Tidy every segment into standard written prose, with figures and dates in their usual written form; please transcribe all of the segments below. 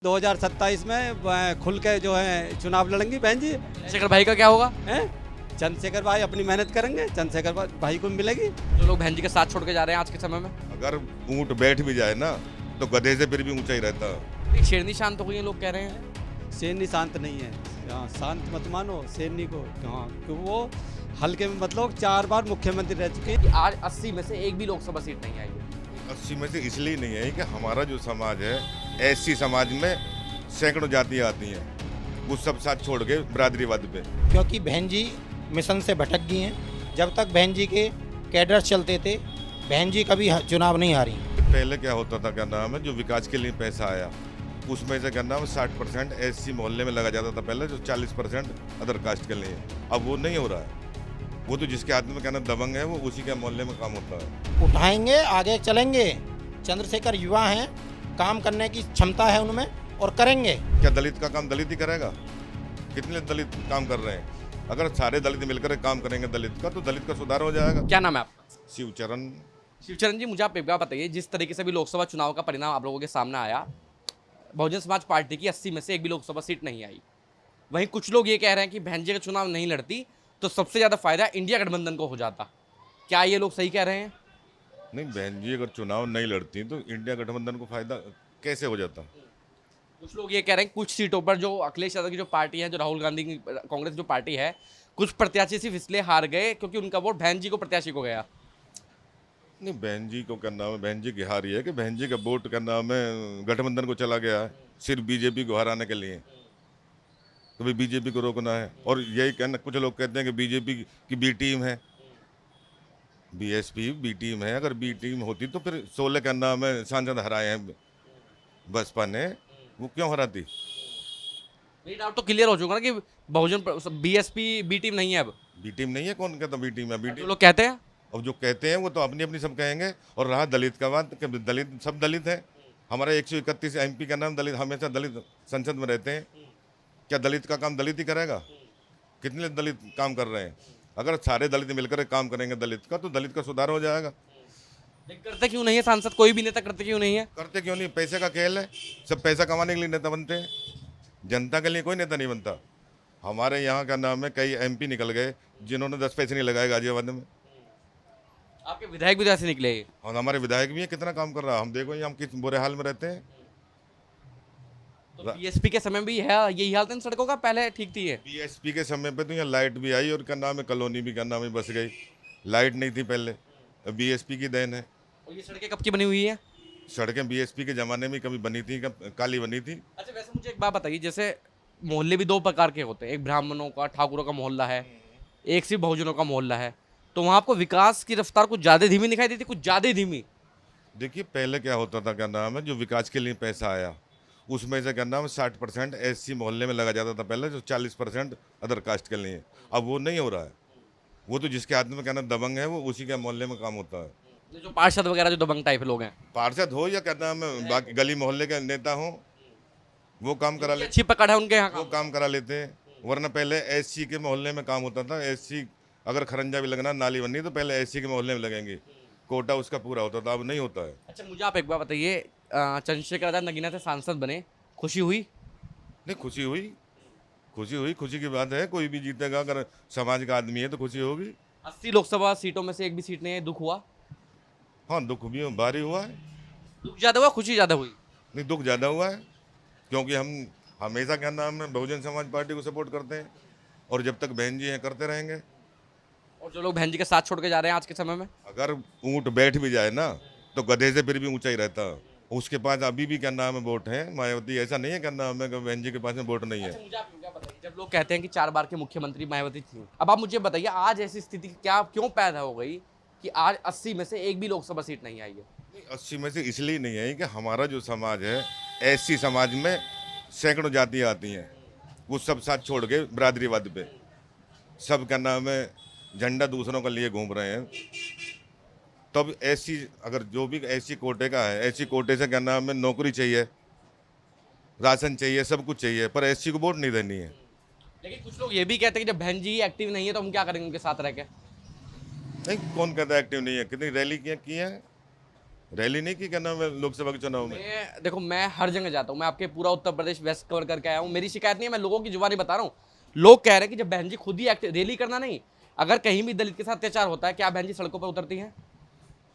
2027 में खुल के जो है चुनाव लड़ेंगी बहन जी। चंद्रशेखर भाई का क्या होगा? हैं चंद्रशेखर भाई अपनी मेहनत करेंगे, चंद्रशेखर भाई को मिलेगी। जो लोग बहन जी के साथ छोड़ के जा रहे हैं आज के समय में, अगर ऊंट बैठ भी जाए ना तो गधे से फिर भी ऊंचा ही रहता। एक शेरनी शांत हो गई है लोग कह रहे हैं। सेनी शांत नहीं है। हाँ, शांत मत मानो सेनी को। हाँ, क्योंकि वो हल्के में मतलब 4 बार मुख्यमंत्री रह चुके हैं। कि आज 80 में से एक भी लोकसभा सीट नहीं आई है। 80 में से इसलिए नहीं है कि हमारा जो समाज है, एससी समाज में सैकड़ों जातियाँ आती हैं, वो सब साथ छोड़ के बिरादरीवाद पे। क्योंकि बहन जी मिशन से भटक गई हैं। जब तक बहन जी के कैडर चलते थे, बहन जी कभी चुनाव नहीं हारी। पहले क्या होता था, क्या नाम है, जो विकास के लिए पैसा आया उसमें से क्या नाम 60% एससी मोहल्ले में लगा जाता था पहले, जो 40% अदर कास्ट के लिए। अब वो नहीं हो रहा है। वो तो जिसके हाथ में क्या नाम दबंग है, वो उसी के मोहल्ले में काम होता है। उठाएंगे, आगे चलेंगे। चंद्रशेखर युवा हैं, काम करने की क्षमता है उनमें और करेंगे। क्या दलित का काम दलित ही करेगा? कितने दलित काम कर रहे हैं? अगर सारे दलित मिलकर काम करेंगे दलित का, तो दलित का सुधार हो जाएगा। क्या नाम है आपका? शिवचरण। शिवचरण जी, मुझे आप एक बात बताइए, जिस तरीके से भी लोकसभा चुनाव का परिणाम आप लोगों के सामने आया, बहुजन समाज पार्टी की 80 में से एक भी लोकसभा सीट नहीं आई। वहीं कुछ लोग ये कह रहे हैं कि बहन जी का चुनाव नहीं लड़ती तो सबसे ज़्यादा फायदा इंडिया गठबंधन को हो जाता। क्या ये लोग सही कह रहे हैं? नहीं, बहन जी अगर चुनाव नहीं लड़ती तो इंडिया गठबंधन को फायदा कैसे हो जाता? कुछ लोग ये कह रहे हैं कुछ सीटों पर जो अखिलेश यादव की जो पार्टी है, जो राहुल गांधी की कांग्रेस जो पार्टी है, कुछ प्रत्याशी सिर्फ इसलिए हार गए क्योंकि उनका वोट बहन जी को प्रत्याशी को गया। नहीं, बहन जी को क्या नाम है, बहन जी की हार ये है कि बहन जी का वोट क्या नाम है गठबंधन को चला गया है, सिर्फ बीजेपी को हराने के लिए। तो भाई बीजेपी को रोकना है। और यही कहना, कुछ लोग कहते हैं कि बीजेपी की बी टीम है, बीएसपी बी टीम है। अगर बी टीम होती तो फिर 16 का नाम है सांसद हराए हैं बसपा ने, वो क्यों हराती? मेरी डाउट तो क्लियर हो चुका ना कि बहुजन बीएसपी बी टीम नहीं है। अब बी टीम नहीं है, कौन कहता बी टीम है? बी जो टीम लोग कहते हैं, अब जो कहते हैं वो तो अपनी अपनी सब कहेंगे। और रहा दलित का बात, कि दलित सब दलित है। हमारा 131 एमपी का नाम दलित, हमेशा दलित संसद में रहते हैं। क्या दलित का काम दलित ही करेगा? कितने दलित काम कर रहे हैं? अगर सारे दलित मिलकर काम करेंगे दलित का, तो दलित का सुधार हो जाएगा। लेकिन करते क्यों नहीं है सांसद? कोई भी नेता करते क्यों नहीं है? करते क्यों नहीं? पैसे का खेल है। सब पैसा कमाने के लिए नेता बनते हैं, जनता के लिए कोई नेता नहीं बनता। हमारे यहाँ का नाम है कई एमपी निकल गए जिन्होंने 10 पैसे नहीं लगाए गाजियाबाद में। आपके विधायक भी ऐसे निकले। और हमारे विधायक भी है, कितना काम कर रहा है। हम देखो ये हम किस बुरे हाल में रहते हैं। तो बीएसपी के समय भी है यही हाल था इन सड़कों का? पहले ठीक थी ये? बीएसपी के समय पे तो यहाँ लाइट भी आई और क्या नाम है कॉलोनी भी क्या नाम है बस गई। लाइट नहीं थी पहले, बीएसपी की देन है। और ये सड़कें कब की बनी हुई है? सड़कें बीएसपी के ज़माने में कभी बनी थी, कब काली बनी थी। अच्छा, वैसे मुझे एक बात बताइए, जैसे मोहल्ले भी 2 प्रकार के होते हैं, एक ब्राह्मणों का ठाकुरों का मोहल्ला है, एक सिर्फ बहुजनों का मोहल्ला है। तो वहाँ आपको विकास की रफ्तार कुछ ज़्यादा धीमी दिखाई देती, कुछ ज़्यादा धीमी? देखिए पहले क्या होता था, क्या नाम है, जो विकास के लिए पैसा आया उसमें से क्या नाम है 60% एससी मोहल्ले में लगा जाता था पहले, जो 40% अदर कास्ट के लिए। अब वो नहीं हो रहा है। वो तो जिसके हाथ में क्या नाम दबंग है, वो उसी के मोहल्ले में काम होता है। जो पार्षद वगैरह जो दबंग टाइप लोग हैं, पार्षद हो या क्या नाम है बाकी गली मोहल्ले के नेता हो, वो काम करा ले, अच्छी पकड़ है उनके यहाँ वो का। काम करा लेते हैं। वरना पहले एससी के मोहल्ले में काम होता था। एससी अगर खरंजा भी लगना, नाली बननी, तो पहले एससी के मोहल्ले में लगेंगे, कोटा उसका पूरा होता था। अब नहीं होता है। अच्छा, मुझे आप एक बात बताइए, चंद्रशेखर आजाद नगीना से सांसद बने, खुशी हुई? नहीं, खुशी हुई, खुशी हुई, खुशी की बात है। कोई भी जीतेगा, अगर समाज का आदमी है तो खुशी होगी। 80 लोकसभा सीटों में से एक भी सीट नहीं है, दुख हुआ? हाँ, दुख भी भारी हुआ है। दुख ज़्यादा हुआ, खुशी ज़्यादा हुई? नहीं, दुख ज़्यादा हुआ है, क्योंकि हम हमेशा क्या नाम है बहुजन समाज पार्टी को सपोर्ट करते हैं, और जब तक बहन जी हैं करते रहेंगे। और जो लोग बहन जी के साथ छोड़ के जा रहे हैं आज के समय में, अगर ऊंट बैठ भी जाए ना तो गधे से फिर भी ऊंचा ही रहता। उसके पास अभी भी क्या नाम है वोट है, मायावती। ऐसा नहीं है क्या नाम है कि बहन जी के पास में वोट नहीं है। मुझे आप क्या बताइए, जब लोग कहते हैं कि 4 बार के मुख्यमंत्री मायावती थी, अब आप मुझे बताइए आज ऐसी स्थिति क्या क्यों पैदा हो गई कि आज 80 में से एक भी लोकसभा सीट नहीं आई है? 80 में से इसलिए नहीं है कि हमारा जो समाज है, एससी समाज में सैकड़ों जातियाँ आती हैं, वो सब साथ छोड़ के बिरादरीवाद पे सब क्या नाम है झंडा दूसरों का लिए घूम रहे हैं। तब एससी, अगर जो भी एससी कोटे का है, एससी कोटे से क्या नाम है नौकरी चाहिए, राशन चाहिए, सब कुछ चाहिए, पर एससी को वोट नहीं देनी है। लेकिन कुछ लोग ये भी कहते हैं कि जब बहन जी एक्टिव नहीं है तो हम क्या करेंगे उनके साथ रह के? नहीं, कौन कहता है एक्टिव नहीं है? कितनी रैली की है? रैली नहीं की क्या नाम है लोकसभा के चुनाव में? मैं देखो, मैं हर जगह जाता हूँ, मैं आपके पूरा उत्तर प्रदेश वेस्ट कवर करके आया हूँ। मेरी शिकायत नहीं है, मैं लोगों की जुबानी बता रहा हूँ। लोग कह रहे हैं कि जब बहन जी खुद ही रैली करना नहीं, अगर कहीं भी दलित के साथ अत्याचार होता है, क्या बहन जी सड़कों पर उतरती हैं?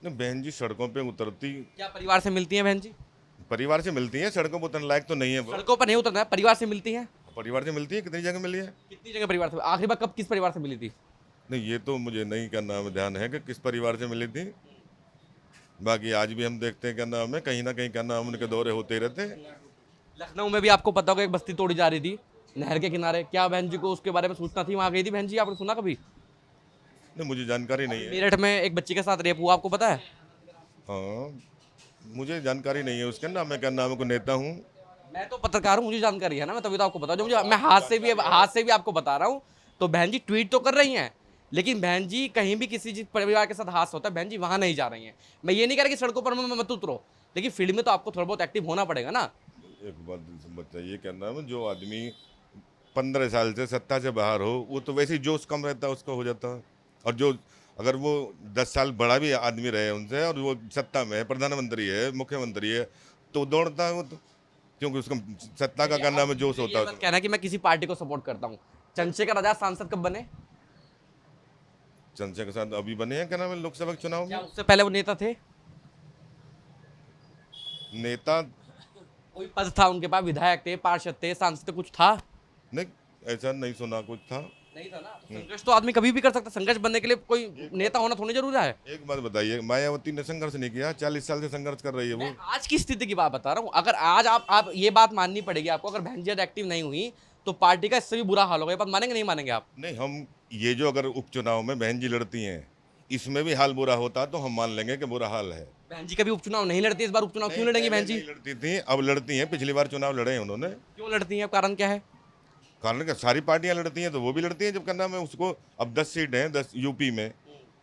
नहीं, बहन जी सड़कों पे उतरती, क्या परिवार से मिलती हैं बहन जी? परिवार से मिलती हैं, सड़कों पर उतरने लायक तो नहीं है वो। सड़कों पर नहीं उतरना है, परिवार से मिलती हैं। परिवार से मिलती है, कितनी जगह मिली है? कितनी जगह परिवार से? आखिरी बार कब किस परिवार से मिली थी? नहीं, ये तो मुझे नहीं क्या नाम है ध्यान है कि किस परिवार से मिली थी। बाकी आज भी हम देखते हैं क्या नाम है, कहीं ना कहीं क्या नाम उनके दौरे होते ही रहते हैं। लखनऊ में भी आपको पता होगा एक बस्ती तोड़ी जा रही थी नहर के किनारे, क्या बहन जी को उसके बारे में सूचना थी? वहाँ गई थी बहन जी, आपने सुना कभी? नहीं, मुझे जानकारी नहीं है। मेरठ में एक बच्ची के साथ रेप हुआ, आपको पता है? हाँ, मुझे जानकारी नहीं है उसके नाम, मैं क्या नाम है को नेता हूँ। मैं तो पत्रकार हूँ, मुझे जानकारी है ना, मैं तभी तो आपको बता, जो मुझे मैं हाथ से भी आपको बता रहा हूँ। तो बहन जी ट्वीट तो कर रही हैं, लेकिन बहन जी कहीं भी किसी जिस परिवार के साथ हादसा होता है, बहन जी वहाँ नहीं जा रही हैं। मैं ये नहीं कह रहा कि सड़कों पर मत उतरो, लेकिन फील्ड में तो आपको थोड़ा बहुत एक्टिव होना पड़ेगा ना। एक बात बताइए, क्या नाम है, जो आदमी 15 साल से सत्ता से बाहर हो, वो तो वैसे ही जोश कम रहता है, उसका हो जाता है। और जो अगर वो 10 साल बड़ा भी आदमी रहे उनसे और वो सत्ता में है, प्रधानमंत्री है, मुख्यमंत्री है, तो दौड़ता है वो तो, क्योंकि उसका सत्ता का क्या नाम है जोश होता ये है। मत कहना कि मैं किसी पार्टी को सपोर्ट करता हूँ। चंद्रशेखर आजाद सांसद कब बने? चंद्रशेखर के साथ अभी बने हैं क्या नाम है लोकसभा के चुनाव क्या में। उससे पहले वो नेता थे? नेता कोई पद था उनके पास? विधायक थे, पार्षद थे, सांसद थे, कुछ था? नहीं, ऐसा नहीं सुना कुछ था। नहीं था ना। संघर्ष तो आदमी कभी भी कर सकता है, संघर्ष बनने के लिए कोई नेता होना थोड़ी जरूरी है। एक बात बताइए, मायावती ने संघर्ष नहीं किया? 40 साल से संघर्ष कर रही है वो। मैं आज की स्थिति की बात बता रहा हूँ। अगर आज आप ये बात माननी पड़ेगी आपको, अगर बहन जी एक्टिव नहीं हुई तो पार्टी का इससे भी बुरा हाल होगा। ये बात मानेंगे नहीं मानेंगे आप? नहीं, हम ये जो अगर उपचुनाव में बहन जी लड़ती हैं, इसमें भी हाल बुरा होता तो हम मान लेंगे कि बुरा हाल है। बहन जी कभी उपचुनाव नहीं लड़ती, इस बार उपचुनाव क्यों लड़ेंगी बहन जी? नहीं लड़ती थी, अब लड़ती हैं। पिछली बार चुनाव लड़े हैं उन्होंने। क्यों लड़ती हैं, कारण क्या है? कारण क्या, सारी पार्टियां लड़ती हैं तो वो भी लड़ती हैं। जब क्या नाम है उसको, अब 10 सीट हैं, 10 यूपी में,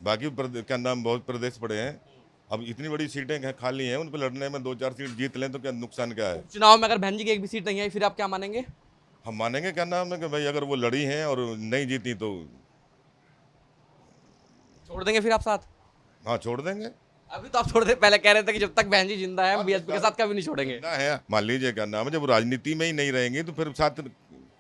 बाकी क्या नाम बहुत प्रदेश पड़े हैं। अब इतनी बड़ी सीटें खाली हैं, उन पर लड़ने में 2-4 सीट जीत लें तो क्या नुकसान क्या है? चुनाव में अगर बहन जी की एक भी सीट नहीं आई, फिर आप क्या मानेंगे? हम मानेंगे क्या नाम है कि भाई अगर वो लड़ी हैं और नहीं जीती तो छोड़ देंगे फिर आप साथ? हाँ, छोड़ देंगे। अभी तो आप छोड़ दे, पहले कह रहे थे कि जब तक बहन जी जिंदा है हम बीएसपी के साथ कभी नहीं छोड़ेंगे। ना है, मान लीजिए क्या नाम है, जब राजनीति में ही नहीं रहेंगे तो फिर साथ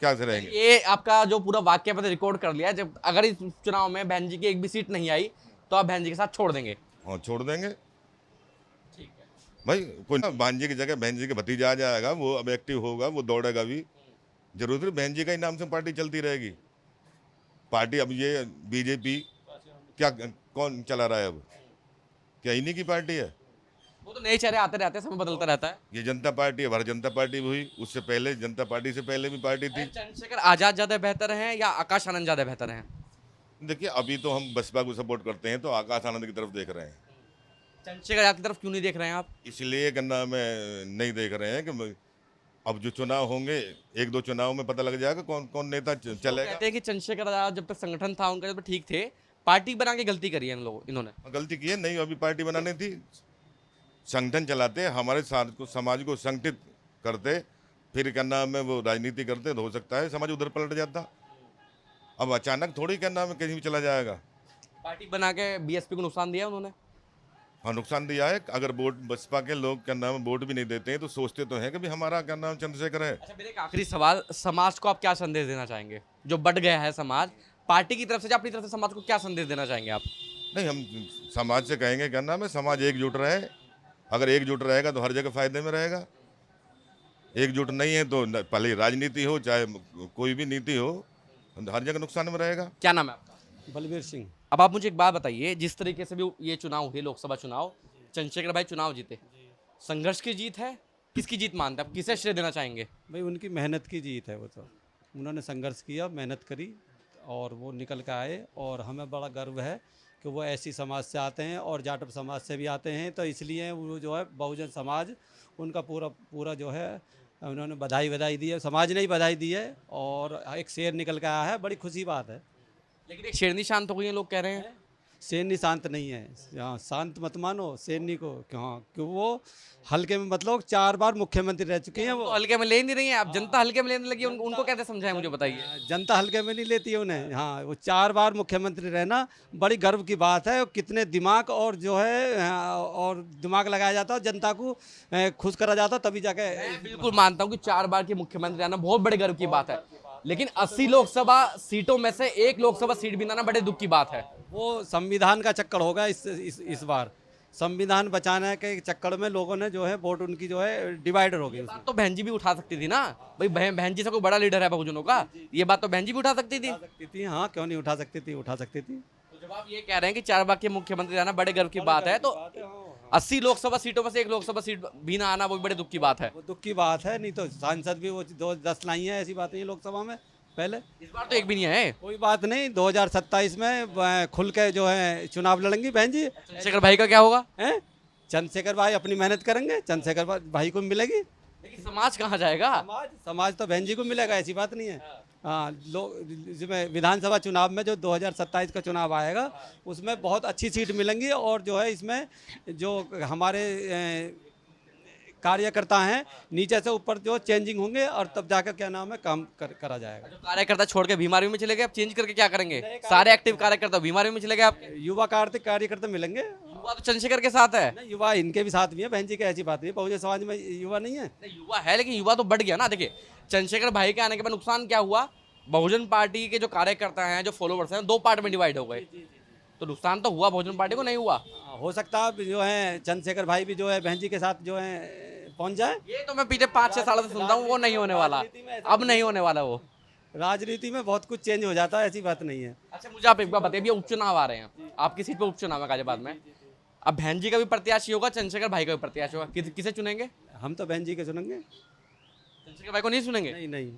क्या से रहेंगे? ये आपका जो पूरा वाक्य मैंने रिकॉर्ड कर लिया, जब अगर इस चुनाव में बहन जी की एक भी सीट नहीं आई तो आप बहन जी के साथ छोड़ देंगे? हाँ, छोड़ देंगे। ठीक है। भाई कोई बहन जी की जगह बहन जी के भतीजा आ जाएगा, वो अब एक्टिव होगा, वो दौड़ेगा भी। जरूर बहन जी का ही नाम से पार्टी चलती रहेगी। पार्टी अब ये बीजेपी क्या कौन चला रहा है अब? क्या इन्हीं की पार्टी है? वो तो नए चेहरे आते रहते हैं, समय बदलता रहता है। ये जनता पार्टी है, भारतीय जनता पार्टी भी हुई, उससे पहले जनता पार्टी से पहले भी पार्टी थी। चंद्रशेखर आजाद ज्यादा बेहतर हैं या आकाश आनंद ज्यादा बेहतर हैं? देखिए, अभी तो हम बसपा को सपोर्ट करते हैं तो आकाश आनंद की तरफ देख रहे हैं। चंद्रशेखर आजाद की तरफ क्यों नहीं देख रहे हैं आप? इसलिए गन्ना में नहीं देख रहे हैं कि अब जो चुनाव होंगे, 1-2 चुनाव में पता लग जाएगा कौन कौन नेता चलेगा। कहते हैं कि चंद्रशेखर आजाद जब तक संगठन था उनका, जब तक ठीक थे, पार्टी बना के गलती करी है इन्होंने। गलती की है नहीं, अभी पार्टी बनानी थी। संगठन चलाते, हमारे समाज को संगठित करते, फिर क्या नाम है वो राजनीति करते तो हो सकता है समाज उधर पलट जाता। अब अचानक थोड़ी क्या नाम है कहीं भी चला जाएगा। पार्टी बना के बीएसपी को नुकसान दिया उन्होंने। हाँ, नुकसान दिया है। अगर वोट बसपा के लोग क्या नाम है वोट भी नहीं देते हैं तो सोचते तो हैं कि भी हमारा क्या नाम चंद्रशेखर है। अच्छा, मेरा एक आखिरी सवाल, समाज को आप क्या संदेश देना चाहेंगे? जो बढ़ गया है समाज, पार्टी की तरफ से या अपनी तरफ से समाज को क्या संदेश देना चाहेंगे आप? नहीं, हम समाज से कहेंगे क्या नाम है समाज एकजुट रहे। अगर एकजुट रहेगा तो हर जगह फायदे में रहेगा। एकजुट नहीं है तो पहले राजनीति हो चाहे कोई भी नीति हो, हर जगह नुकसान में रहेगा। क्या नाम है आपका? बलबीर सिंह। अब आप मुझे एक बात बताइए, जिस तरीके से भी ये चुनाव हुए, लोकसभा चुनाव, चंद्रशेखर भाई चुनाव जीते, संघर्ष की जीत है, किसकी जीत मानते हैं आप? किसे श्रेय देना चाहेंगे? भाई उनकी मेहनत की जीत है, वो तो उन्होंने संघर्ष किया, मेहनत करी और वो निकल के आए। और हमें बड़ा गर्व है कि वो ऐसी समाज से आते हैं और जाटव समाज से भी आते हैं, तो इसलिए वो जो है बहुजन समाज उनका पूरा जो है उन्होंने बधाई दी है, समाज ने ही बधाई दी है और एक शेर निकल के आया है, बड़ी खुशी बात है। लेकिन एक शेरनी शांत हो गई है, लोग कह रहे हैं। सैनी शांत नहीं है। हाँ, शांत मत मानो सैनी को। हाँ, क्यों वो हल्के में मतलब 4 बार मुख्यमंत्री रह चुके हैं वो वो। हल्के में ले नहीं रही है, अब जनता हल्के में लेने लगी है, उनको कैसे समझाएं, मुझे बताइए। जनता हल्के में नहीं लेती है उन्हें। हाँ, वो 4 बार मुख्यमंत्री रहना बड़ी गर्व की बात है। कितने दिमाग और जो है और दिमाग लगाया जाता है, जनता को खुश करा जाता है, तभी जाके। मैं बिल्कुल मानता हूँ कि 4 बार के मुख्यमंत्री आना बहुत बड़े गर्व की बात है, लेकिन 80 लोकसभा सीटों में से एक लोकसभा सीट भी ना बड़े दुख की बात है। वो संविधान का चक्कर होगा इस बार। संविधान बचाने के चक्कर में लोगों ने जो है वोट उनकी जो है डिवाइडर हो गई उसमें। बात तो बहन जी भी उठा सकती थी ना भाई, बहन जी से कोई बड़ा लीडर है बहुजनों का, ये बात तो बहन जी भी उठा सकती थी। उठा सकती थी, हाँ, क्यों नहीं उठा सकती थी, उठा सकती थी। तो जब आप ये कह रहे हैं कि 4 बार के मुख्यमंत्री आना बड़े गर्व की बात है, तो 80 लोकसभा सीटों में से एक लोकसभा सीट भी ना आना वो भी बड़े दुख की बात है। वो दुख की बात है। नहीं तो सांसद भी वो 10 लाई है, ऐसी बात नहीं है लोकसभा में पहले। इस बार तो एक भी नहीं है। कोई बात नहीं, 2027 में खुल के जो है चुनाव लड़ेंगी बहन जी। चंद्रशेखर भाई का क्या होगा? हैं, चंद्रशेखर भाई अपनी मेहनत करेंगे, चंद्रशेखर भाई को मिलेगी। लेकिन समाज कहाँ जाएगा? समाज तो बहन जी को मिलेगा, ऐसी बात नहीं है। हाँ, लोग जिसमें विधानसभा चुनाव में जो 2027 का चुनाव आएगा उसमें बहुत अच्छी सीट मिलेंगी, और जो है इसमें जो हमारे कार्यकर्ता हैं नीचे से ऊपर जो चेंजिंग होंगे, और तब जाकर क्या नाम है काम करा जाएगा। जो कार्यकर्ता छोड़ के बीमारी में चले गए, अब चेंज करके क्या करेंगे? सारे एक्टिव कार्यकर्ता बीमारी में चले गए। आप युवा कार्यकर्ता मिलेंगे। युवा तो चंद्रशेखर के साथ है। नहीं, युवा इनके भी साथ भी है बहन जी के, ऐसी बात नहीं है। बहुजन समाज में युवा नहीं है। नहीं, युवा है, लेकिन युवा तो बढ़ गया ना। देखिए, चंद्रशेखर भाई के आने के बाद नुकसान क्या हुआ, बहुजन पार्टी के जो कार्यकर्ता हैं, जो फॉलोवर्स हैं, 2 पार्ट में डिवाइड हो गए। तो नुकसान तो हुआ, बहुजन पार्टी को नहीं हुआ। हो सकता है जो है चंद्रशेखर भाई भी जो है बहन जी के साथ जो है पहुंच जाए। ये तो मैं पीछे 5-6 साल से सुनता हूँ, वो नहीं होने वाला, अब नहीं होने वाला वो। राजनीति में बहुत कुछ चेंज हो जाता है, ऐसी बात नहीं है। अच्छा, मुझे आप एक बार बताइए, अभी उपचुनाव आ रहे हैं, आपकी सीट पे उपचुनाव है गाजियाबाद में। अब बहन जी का भी प्रत्याशी होगा, चंद्रशेखर भाई का भी प्रत्याशी होगा, किसे चुनेंगे? हम तो बहन जी के चुनेंगे। चंद्रशेखर भाई को नहीं चुनेंगे? नहीं नहीं,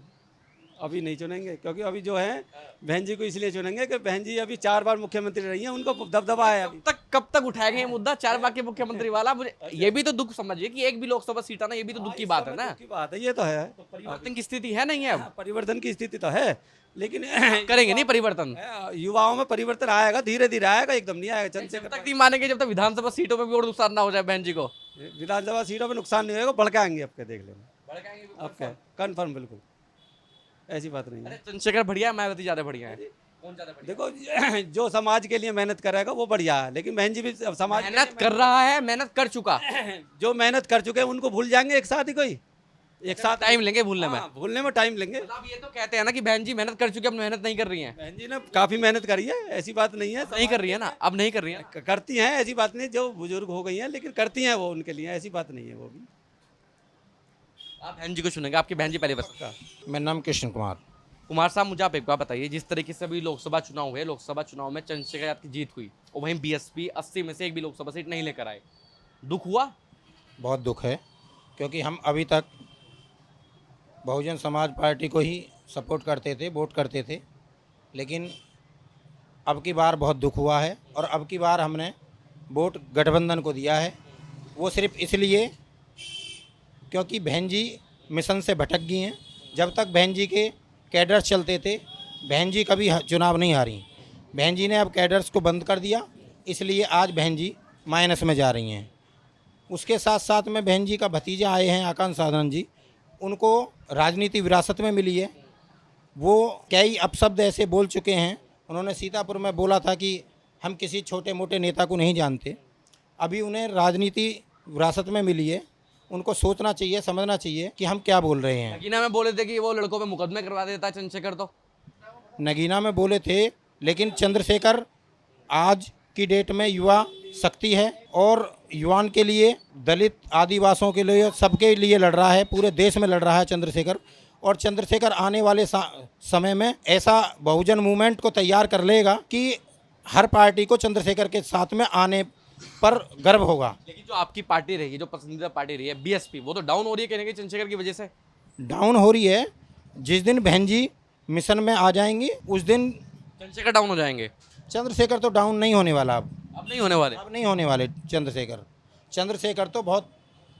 अभी नहीं चुनेंगे, क्योंकि अभी जो है बहन जी को इसलिए चुनेंगे कि बहन जी अभी 4 बार मुख्यमंत्री रही हैं, उनको दबदबा है अभी। कब तक उठाएंगे ये मुद्दा 4 बार के मुख्यमंत्री वाला? मुझे ये भी तो दुख समझिए कि एक भी लोकसभा सीट आना, ये भी तो दुख की बात है ना। दुख की बात है, ये तो है। परिवर्तन की स्थिति है नहीं है अब? परिवर्तन की स्थिति तो है, लेकिन करेंगे नहीं परिवर्तन? युवाओं में परिवर्तन आएगा, धीरे धीरे आएगा, एकदम नहीं आएगा। जब चंद्रशेखर तक नहीं मानेंगे, जब तक विधानसभा सीटों में भी और नुकसान ना हो जाए बहन जी को। विधानसभा सीटों में नुकसान नहीं होगा, बढ़ के आएंगे आपके, देख लेना आपके, कन्फर्म बिल्कुल, ऐसी बात नहीं है। चंद्रशेखर बढ़िया है, मायावती ज्यादा बढ़िया है? कौन ज्यादा बढ़िया? देखो, जो समाज के लिए मेहनत करेगा वो बढ़िया है, लेकिन बहन जी भी समाज के मेहनत कर रहा है, मेहनत कर चुका। लिए जो मेहनत कर चुके हैं उनको भूल जाएंगे एक साथ ही, कोई एक साथ टाइम लेंगे भूलने में। हाँ, भूलने में टाइम लेंगे। आप ये तो कहते हैं ना कि बहन जी मेहनत कर चुकी है, अब मेहनत नहीं कर रही हैं। बहन जी ने काफी मेहनत करी है, ऐसी बात नहीं है। नहीं कर रही है ना, अब नहीं कर रही है। करती हैं, ऐसी बात नहीं, जो बुजुर्ग हो गई हैं, लेकिन करती हैं वो उनके लिए, ऐसी बात नहीं है। वो भी आप बहन जी को चुनेंगे, आपकी बहन जी पहले बस। मेरा नाम कृष्ण कुमार। कुमार साहब, मुझे आप एक बात बताइए, जिस तरीके से अभी लोकसभा चुनाव हुए, लोकसभा चुनाव में चंद्रशेखर यादव की जीत हुई और वहीं बीएसपी 80 में से एक भी लोकसभा सीट नहीं लेकर आए, दुख हुआ? बहुत दुख है, क्योंकि हम अभी तक बहुजन समाज पार्टी को ही सपोर्ट करते थे, वोट करते थे, लेकिन अब की बार बहुत दुख हुआ है। और अब की बार हमने वोट गठबंधन को दिया है, वो सिर्फ इसलिए क्योंकि बहन जी मिशन से भटक गई हैं। जब तक बहन जी के कैडर्स चलते थे, बहन जी कभी चुनाव नहीं हारी। बहन जी ने अब कैडर्स को बंद कर दिया, इसलिए आज बहन जी माइनस में जा रही हैं। उसके साथ साथ में बहन जी का भतीजा आए हैं आकांक्ष साधन जी, उनको राजनीति विरासत में मिली है। वो कई अपशब्द ऐसे बोल चुके हैं, उन्होंने सीतापुर में बोला था कि हम किसी छोटे मोटे नेता को नहीं जानते। अभी उन्हें राजनीति विरासत में मिली है, उनको सोचना चाहिए, समझना चाहिए कि हम क्या बोल रहे हैं। नगीना में बोले थे कि वो लड़कों पे मुकदमे करवा देता है चंद्रशेखर, तो नगीना में बोले थे, लेकिन चंद्रशेखर आज की डेट में युवा शक्ति है और युवान के लिए, दलित आदिवासियों के लिए, सबके लिए लड़ रहा है, पूरे देश में लड़ रहा है चंद्रशेखर। और चंद्रशेखर आने वाले समय में ऐसा बहुजन मूवमेंट को तैयार कर लेगा कि हर पार्टी को चंद्रशेखर के साथ में आने पर गर्व होगा। लेकिन जो आपकी पार्टी रही है, जो पसंदीदा पार्टी रही है बीएसपी, वो तो डाउन हो रही है कहने की चंद्रशेखर की वजह से। डाउन हो रही है, जिस दिन बहन जी मिशन में आ जाएंगी उस दिन चंद्रशेखर डाउन हो जाएंगे। चंद्रशेखर तो डाउन नहीं होने वाला। अब नहीं होने वाले। अब नहीं होने वाले चंद्रशेखर तो बहुत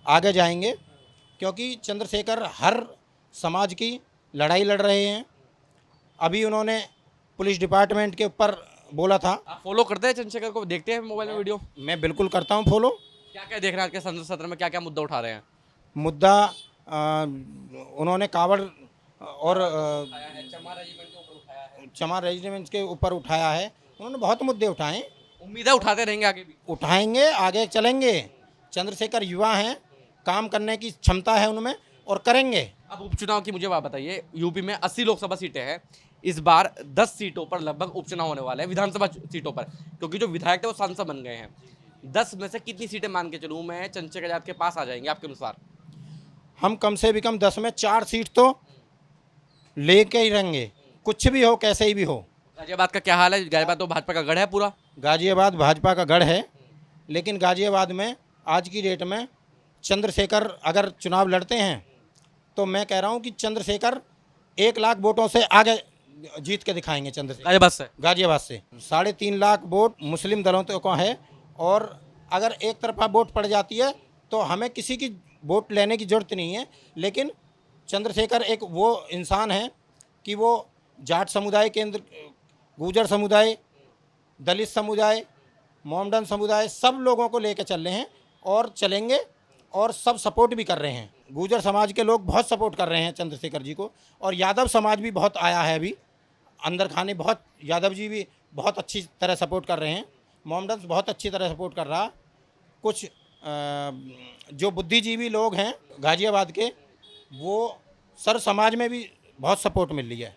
आगे जाएंगे, क्योंकि चंद्रशेखर हर समाज की लड़ाई लड़ रहे हैं। अभी उन्होंने पुलिस डिपार्टमेंट के ऊपर बोला था। आप फॉलो करते हैं चंद्रशेखर को, देखते हैं मोबाइल में वीडियो? मैं बिल्कुल करता हूँ फॉलो। क्या क्या देख रहे हैं आज के संसद सत्र में, क्या क्या मुद्दा उठा रहे हैं? मुद्दा उन्होंने कावड़ और चमार रेजिमेंट के ऊपर उठाया है। उन्होंने बहुत मुद्दे उठाए, उम्मीद है उठाते रहेंगे आगे भी। उठाएंगे, आगे चलेंगे। चंद्रशेखर युवा हैं, काम करने की क्षमता है उनमें और करेंगे। अब उपचुनाव की मुझे बात बताइए, यूपी में 80 लोकसभा सीटें हैं, इस बार 10 सीटों पर लगभग उपचुनाव होने वाले हैं, विधानसभा सीटों पर, क्योंकि जो विधायक थे वो सांसद बन गए हैं। 10 में से कितनी सीटें मान के चलूँ मैं चंद्रशेखर आजाद के पास आ जाएंगे आपके अनुसार? हम कम से भी कम 10 में 4 सीट तो लेके ही रहेंगे, कुछ भी हो, कैसे ही भी हो। गाजियाबाद का क्या हाल है? गाजियाबाद तो भाजपा का गढ़ है पूरा। गाजियाबाद भाजपा का गढ़ है, लेकिन गाजियाबाद में आज की डेट में चंद्रशेखर अगर चुनाव लड़ते हैं तो मैं कह रहा हूं कि चंद्रशेखर 1 लाख वोटों से आगे जीत के दिखाएंगे। गाजियाबाद से गाजियाबाद से 3.5 लाख वोट मुस्लिम दलों को है, और अगर एक तरफा वोट पड़ जाती है तो हमें किसी की वोट लेने की ज़रूरत नहीं है। लेकिन चंद्रशेखर एक वो इंसान है कि वो जाट समुदाय के अंदर, गुर्जर समुदाय, दलित समुदाय, मोमडन समुदाय, सब लोगों को लेकर चल रहे हैं और चलेंगे, और सब सपोर्ट भी कर रहे हैं। गुर्जर समाज के लोग बहुत सपोर्ट कर रहे हैं चंद्रशेखर जी को, और यादव समाज भी बहुत आया है अभी अंदर खाने, बहुत यादव जी भी बहुत अच्छी तरह सपोर्ट कर रहे हैं। मोमडन बहुत अच्छी तरह सपोर्ट कर रहा। कुछ जो बुद्धिजीवी लोग हैं गाजियाबाद के, वो सर समाज में भी बहुत सपोर्ट मिल रही है।